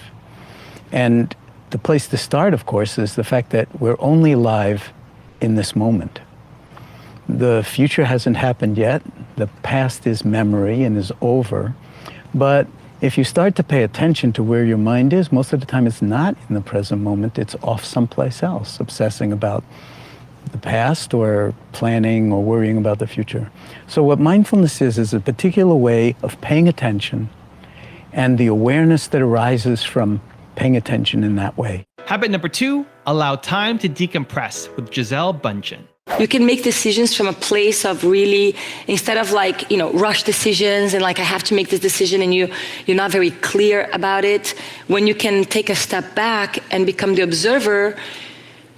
And the place to start, of course, is the fact that we're only alive in this moment. The future hasn't happened yet. The past is memory and is over. But if you start to pay attention to where your mind is, most of the time it's not in the present moment, it's off someplace else, obsessing about the past or planning or worrying about the future. So what mindfulness is a particular way of paying attention and the awareness that arises from paying attention in that way. Habit number 2, allow time to decompress with Giselle Bundchen. You can make decisions from a place of really, instead of rush decisions and I have to make this decision and you're not very clear about it. When you can take a step back and become the observer,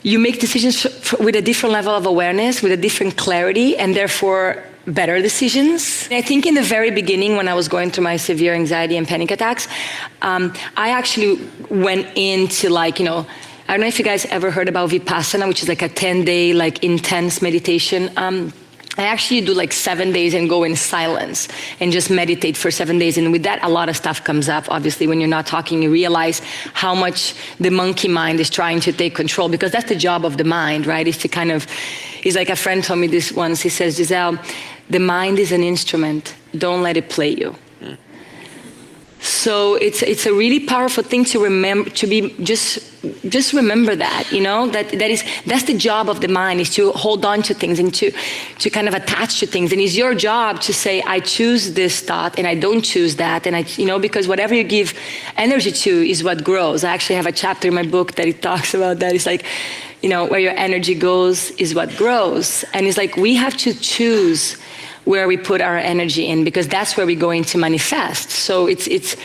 you make decisions with a different level of awareness, with a different clarity, and therefore better decisions. I think in the very beginning, when I was going through my severe anxiety and panic attacks, I actually went into I don't know if you guys ever heard about Vipassana, which is a 10-day intense meditation. I actually do 7 days and go in silence and just meditate for 7 days. And with that, a lot of stuff comes up. Obviously, when you're not talking, you realize how much the monkey mind is trying to take control, because that's the job of the mind, right? Is to he's a friend told me this once. He says, Giselle, the mind is an instrument. Don't let it play you. So it's a really powerful thing to remember, to be just remember that, that's the job of the mind, is to hold on to things and to kind of attach to things. And it's your job to say, I choose this thought and I don't choose that. And because whatever you give energy to is what grows. I actually have a chapter in my book that it talks about that. It's where your energy goes is what grows. And it's we have to choose where we put our energy in, because that's where we're going to manifest. So it's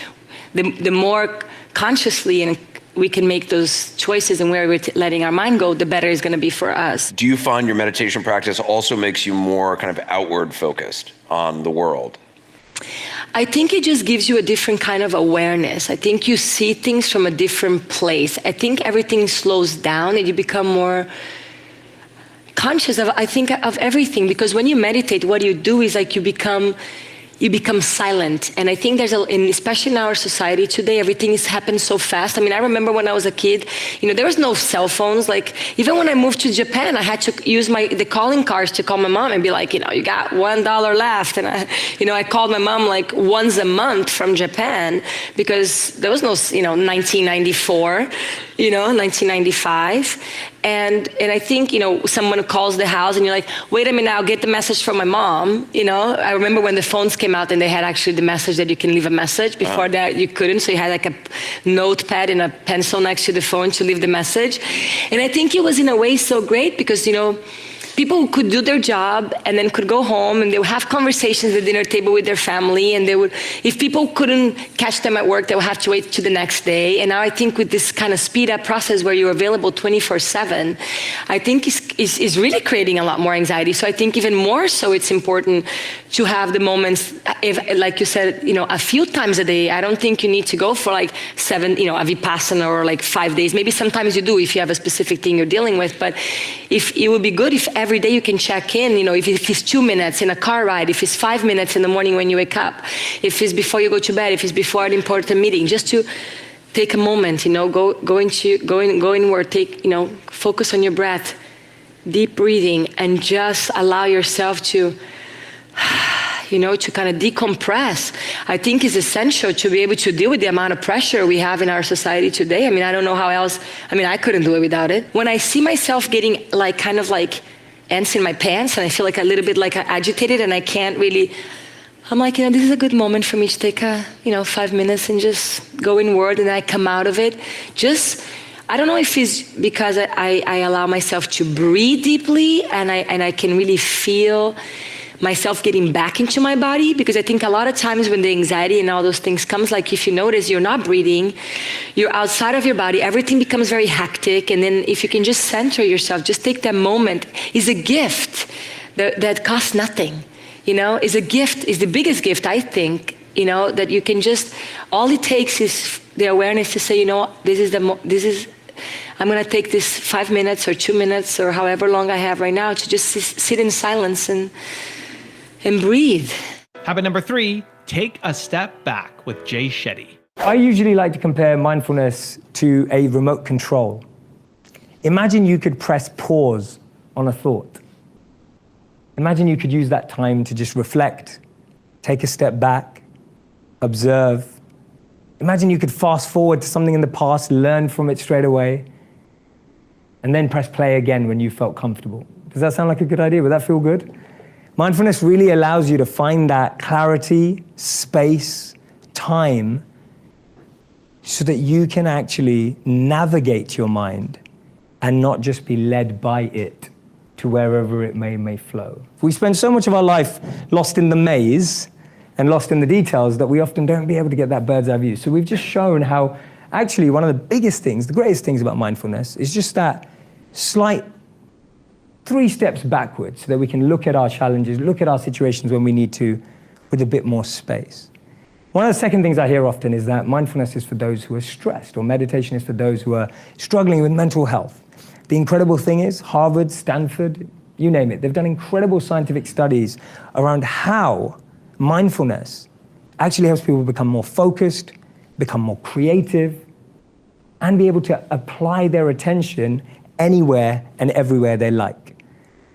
the more consciously and we can make those choices and where we're letting our mind go, the better it's going to be for us. Do you find your meditation practice also makes you more kind of outward focused on the world? I think it just gives you a different kind of awareness. I think you see things from a different place. I think everything slows down and you become more conscious of everything, because when you meditate, what you do is you become you become silent. And I think especially in our society today, everything is happening so fast. I mean, I remember when I was a kid, there was no cell phones. Like, even when I moved to Japan, I had to use the calling cards to call my mom and be like, you got $1 left. And I called my mom like once a month from Japan because there was no, 1994, 1995. And I think, someone calls the house and you're like, wait a minute, I'll get the message from my mom. I remember when the phones came out and they had actually the message that you can leave a message. Before that, you couldn't. So you had like a notepad and a pencil next to the phone to leave the message. And I think it was in a way so great because, people could do their job and then could go home and they would have conversations at the dinner table with their family, and if people couldn't catch them at work, they would have to wait to the next day. And now I think with this kind of speed up process where you're available 24/7, I think is really creating a lot more anxiety. So I think even more so it's important to have the moments, like you said, a few times a day. I don't think you need to go for like 7, a Vipassana or like 5 days. Maybe sometimes you do if you have a specific thing you're dealing with, but if it would be good if every day you can check in, if it's 2 minutes in a car ride, if it's 5 minutes in the morning when you wake up, if it's before you go to bed, if it's before an important meeting, just to take a moment, go inward, focus on your breath, deep breathing, and just allow yourself to kind of decompress, I think is essential to be able to deal with the amount of pressure we have in our society today. I mean, I don't know how else, I couldn't do it without it. When I see myself getting kind of ants in my pants and I feel like a little bit agitated and I can't really, I'm like, this is a good moment for me to take 5 minutes and just go inward, and I come out of it. I don't know if it's because I allow myself to breathe deeply and I can really feel myself getting back into my body, because I think a lot of times when the anxiety and all those things comes, like if you notice you're not breathing, you're outside of your body, everything becomes very hectic, and then if you can just center yourself, just take that moment, is a gift that costs nothing, is a gift, is the biggest gift, I think, that you can just, all it takes is the awareness to say, I'm going to take this 5 minutes or 2 minutes or however long I have right now to just sit in silence and breathe. Habit number 3, take a step back with Jay Shetty. I usually like to compare mindfulness to a remote control. Imagine you could press pause on a thought. Imagine you could use that time to just reflect, take a step back, observe. Imagine you could fast forward to something in the past, learn from it straight away, and then press play again when you felt comfortable. Does that sound like a good idea? Would that feel good? Mindfulness really allows you to find that clarity, space, time, so that you can actually navigate your mind and not just be led by it to wherever it may flow. We spend so much of our life lost in the maze and lost in the details that we often don't be able to get that bird's eye view. So we've just shown how actually one of the biggest things, the greatest things about mindfulness is just that slight 3 steps backwards, so that we can look at our challenges, look at our situations when we need to, with a bit more space. One of the second things I hear often is that mindfulness is for those who are stressed, or meditation is for those who are struggling with mental health. The incredible thing is, Harvard, Stanford, you name it, they've done incredible scientific studies around how mindfulness actually helps people become more focused, become more creative, and be able to apply their attention anywhere and everywhere they like.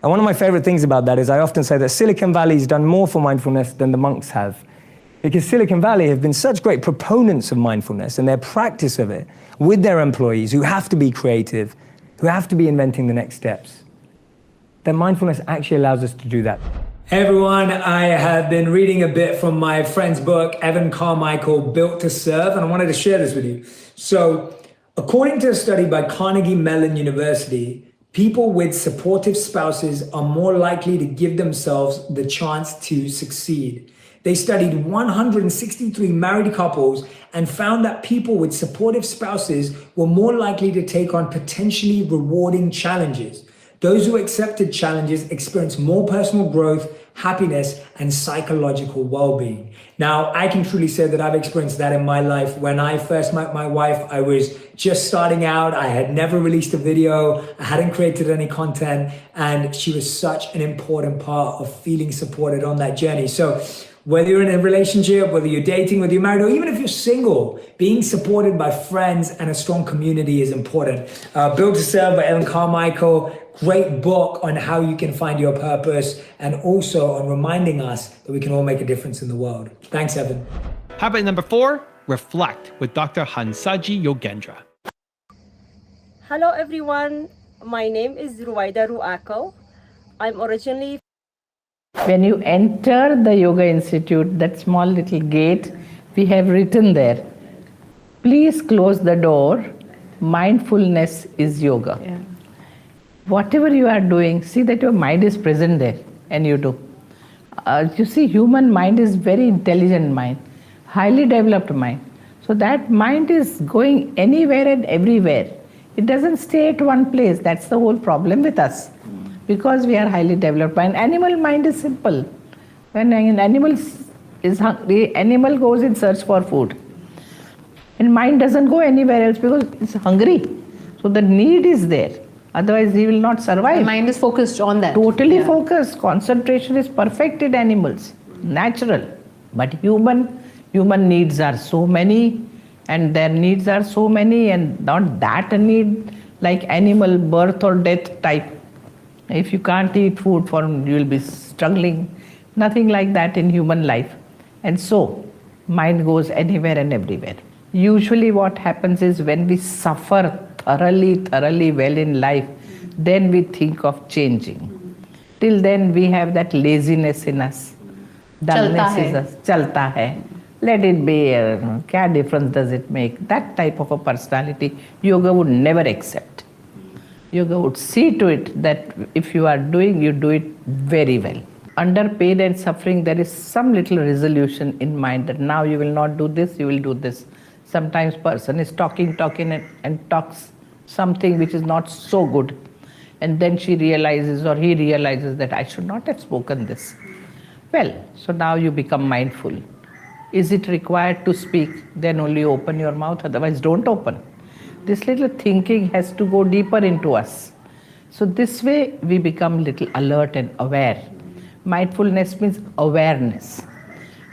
And one of my favorite things about that is I often say that Silicon Valley's done more for mindfulness than the monks have. Because Silicon Valley have been such great proponents of mindfulness and their practice of it with their employees, who have to be creative, who have to be inventing the next steps. That mindfulness actually allows us to do that. Hey everyone, I have been reading a bit from my friend's book, Evan Carmichael, Built to Serve, and I wanted to share this with you. So, according to a study by Carnegie Mellon University, people with supportive spouses are more likely to give themselves the chance to succeed. They studied 163 married couples and found that people with supportive spouses were more likely to take on potentially rewarding challenges. Those who accepted challenges experienced more personal growth, happiness, and psychological well-being. Now, I can truly say that I've experienced that in my life. When I first met my wife, I was just starting out. I had never released a video. I hadn't created any content, and she was such an important part of feeling supported on that journey. So Whether you're in a relationship, whether you're dating, whether you're married, or even if you're single, being supported by friends and a strong community is important. Built to Serve by Evan Carmichael, great book on how you can find your purpose and also on reminding us that we can all make a difference in the world. Thanks, Evan. Habit number 4, reflect with Dr. Hansaji Yogendra. Hello everyone, my name is Ruwaida Ruako. I'm originally... When you enter the Yoga Institute, that small little gate, we have written there, please close the door, mindfulness is yoga. Yeah. Whatever you are doing, see that your mind is present there, and you do. You see, human mind is very intelligent mind, highly developed mind. So that mind is going anywhere and everywhere. It doesn't stay at one place. That's the whole problem with us. Because we are highly developed mind. Animal mind is simple. When an animal is hungry, animal goes in search for food. And mind doesn't go anywhere else because it's hungry. So the need is there. Otherwise he will not survive. The mind is focused on that. Totally focused. Concentration is perfect in animals. Natural. But human needs are so many. And their needs are so many, and not that a need like animal birth or death type. If you can't eat food, you will be struggling. Nothing like that in human life. And so, mind goes anywhere and everywhere. Usually what happens is when we suffer thoroughly well in life, then we think of changing. Till then we have that laziness in us. Dullness is us. Chalta hai. Let it be, kya difference does it make? That type of a personality, yoga would never accept. Yoga would see to it that if you are doing, you do it very well. Under pain and suffering, there is some little resolution in mind that now you will not do this, you will do this. Sometimes person is talking and talks something which is not so good. And then she realizes or he realizes that I should not have spoken this. Well, so now you become mindful. Is it required to speak? Then only open your mouth, otherwise don't open. This little thinking has to go deeper into us. So this way we become little alert and aware. Mindfulness means awareness.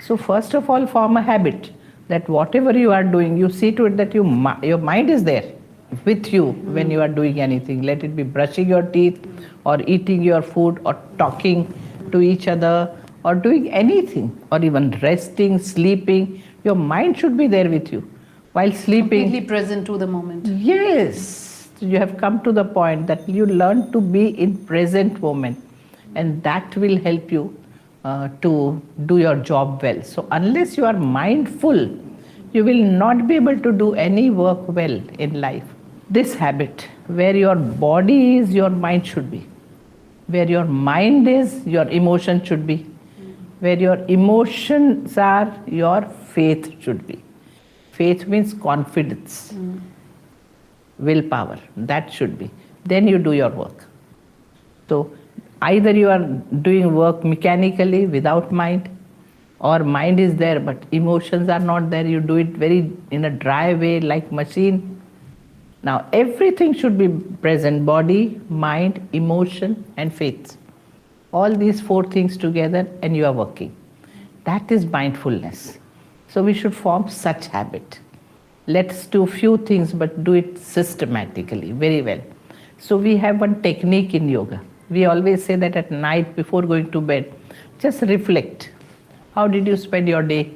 So first of all, form a habit that whatever you are doing, you see to it that your mind is there with you when you are doing anything. Let it be brushing your teeth or eating your food or talking to each other or doing anything, or even resting, sleeping, your mind should be there with you. While sleeping... Completely present to the moment. Yes. You have come to the point that you learn to be in present moment. And that will help you to do your job well. So unless you are mindful, you will not be able to do any work well in life. This habit, where your body is, your mind should be. Where your mind is, your emotion should be. Where your emotions are, your faith should be. Faith means confidence, willpower, that should be. Then you do your work. So either you are doing work mechanically without mind, or mind is there but emotions are not there, you do it very in a dry way like machine. Now everything should be present, body, mind, emotion and faith. All these 4 things together and you are working. That is mindfulness. So we should form such habit. Let's do few things but do it systematically, very well. So we have one technique in yoga. We always say that at night before going to bed, just reflect. How did you spend your day?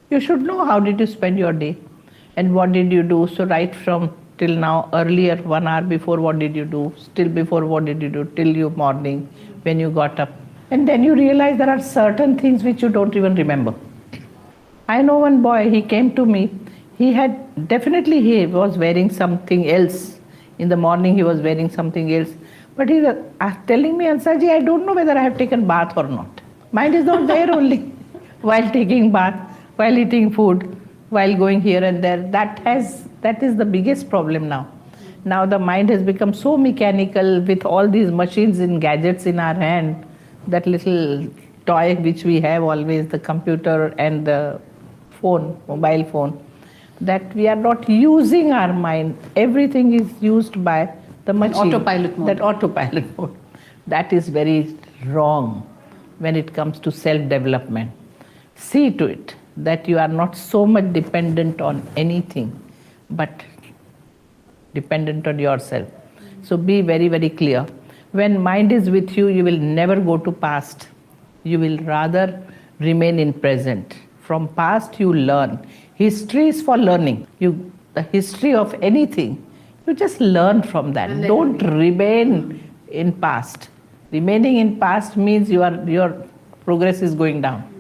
You should know how did you spend your day and what did you do. So right from till now, earlier 1 hour before, what did you do? Still before, what did you do? Till your morning, when you got up. And then you realize there are certain things which you don't even remember. I know one boy, he came to me. He was wearing something else. In the morning he was wearing something else. But he's telling me, Ansaji, I don't know whether I have taken bath or not. Mind is not there only. While taking bath, while eating food, while going here and there. That is the biggest problem now. Now the mind has become so mechanical with all these machines and gadgets in our hand. That little toy which we have always, the computer and the phone, mobile phone, that we are not using our mind. Everything is used by the machine. Autopilot mode. That autopilot mode. That is very wrong when it comes to self-development. See to it that you are not so much dependent on anything, but dependent on yourself. So be very, very clear. When mind is with you, you will never go to past. You will rather remain in present. From past you learn. History is for learning. The history of anything, you just learn from that. Don't remain in past. Remaining in past means your progress is going down.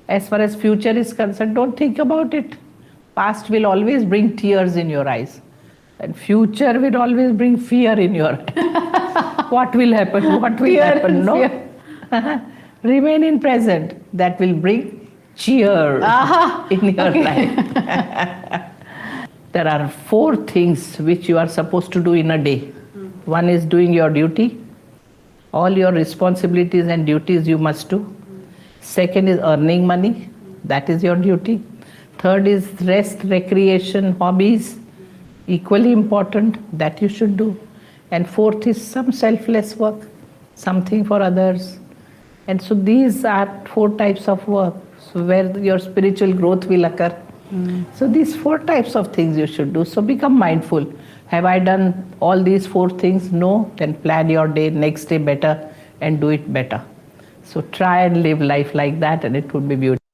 As far as future is concerned, don't think about it. Past will always bring tears in your eyes. And future will always bring fear in your eyes. What will happen? What will happen? No. Remain in present. That will bring cheer in your life. There are 4 things which you are supposed to do in a day. One is doing your duty. All your responsibilities and duties you must do. Second is earning money. That is your duty. Third is rest, recreation, hobbies. Equally important, that you should do. And fourth is some selfless work, something for others. And so these are 4 types of work, so where your spiritual growth will occur. So these 4 types of things you should do. So become mindful. Have I done all these 4 things? No. Then plan your day, next day better, and do it better. So try and live life like that, and it would be beautiful.